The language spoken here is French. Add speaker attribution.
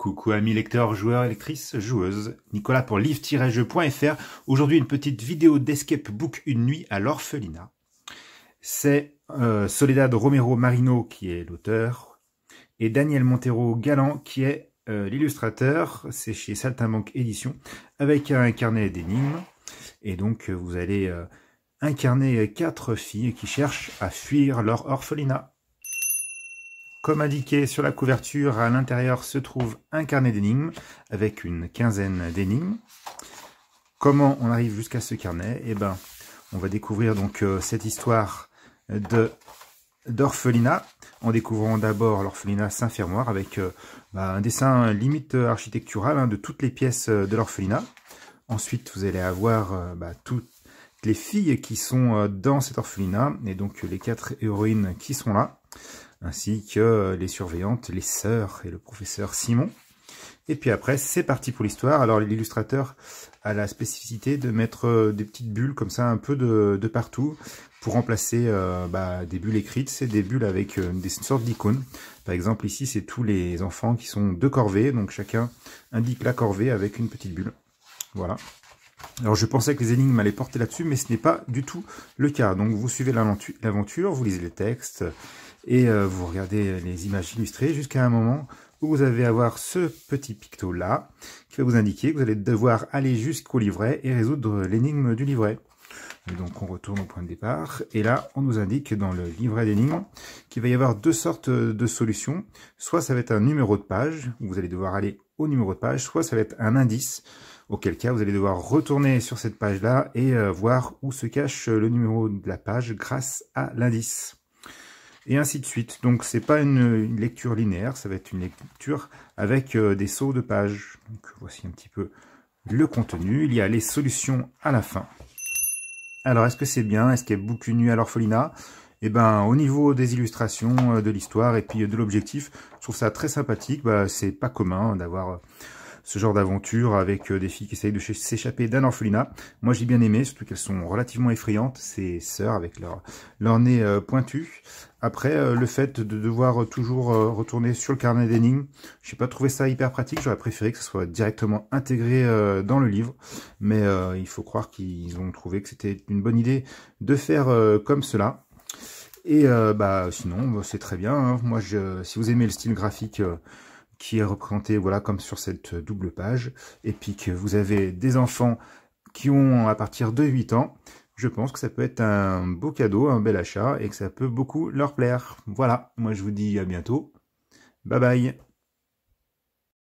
Speaker 1: Coucou amis lecteurs, joueurs, lectrices, joueuses, Nicolas pour livre-jeu.fr. Aujourd'hui une petite vidéo d'Escape Book Une nuit à l'orphelinat. C'est Soledad Romero Marino qui est l'auteur et Daniel Montero Galan qui est l'illustrateur. C'est chez Saltimbanque Édition avec un carnet d'énigmes. Et donc vous allez incarner 4 filles qui cherchent à fuir leur orphelinat. Comme indiqué sur la couverture, à l'intérieur se trouve un carnet d'énigmes avec une quinzaine d'énigmes. Comment on arrive jusqu'à ce carnet? Eh ben, on va découvrir donc cette histoire d'orphelinat en découvrant d'abord l'orphelinat Saint-Fermoir avec un dessin limite architectural de toutes les pièces de l'orphelinat. Ensuite, vous allez avoir toutes les filles qui sont dans cet orphelinat et donc les 4 héroïnes qui sont là, ainsi que les surveillantes, les sœurs et le professeur Simon. Et puis après, c'est parti pour l'histoire. Alors l'illustrateur a la spécificité de mettre des petites bulles comme ça un peu de partout pour remplacer des bulles écrites. C'est des bulles avec des sortes d'icônes. Par exemple ici, c'est tous les enfants qui sont de corvée, donc chacun indique la corvée avec une petite bulle. Voilà. Alors je pensais que les énigmes allaient porter là-dessus, mais ce n'est pas du tout le cas. Donc vous suivez l'aventure, vous lisez les textes et vous regardez les images illustrées jusqu'à un moment où vous allez avoir ce petit picto là qui va vous indiquer que vous allez devoir aller jusqu'au livret et résoudre l'énigme du livret. Et donc on retourne au point de départ et là on nous indique dans le livret d'énigmes qu'il va y avoir 2 sortes de solutions. Soit ça va être un numéro de page, où vous allez devoir aller au numéro de page, soit ça va être un indice, auquel cas vous allez devoir retourner sur cette page là et voir où se cache le numéro de la page grâce à l'indice. Et ainsi de suite. Donc c'est pas une lecture linéaire, ça va être une lecture avec des sauts de pages. Donc voici un petit peu le contenu. Il y a les solutions à la fin. Alors est-ce que c'est bien? Est-ce qu'il y a Book Une nuit à l'orphelinat? Eh ben au niveau des illustrations, de l'histoire et puis de l'objectif, je trouve ça très sympathique. C'est pas commun d'avoir ce genre d'aventure avec des filles qui essayent de s'échapper d'un orphelinat. Moi j'ai bien aimé, surtout qu'elles sont relativement effrayantes, ces sœurs avec leur nez pointu. Après, le fait de devoir toujours retourner sur le carnet d'énigmes, j'ai pas trouvé ça hyper pratique, j'aurais préféré que ce soit directement intégré dans le livre. Mais il faut croire qu'ils ont trouvé que c'était une bonne idée de faire comme cela. Et sinon, c'est très bien. Hein. Moi, si vous aimez le style graphique qui est représenté voilà comme sur cette double page, et puis que vous avez des enfants qui ont à partir de 8 ans, je pense que ça peut être un beau cadeau, un bel achat, et que ça peut beaucoup leur plaire. Voilà, moi je vous dis à bientôt. Bye bye.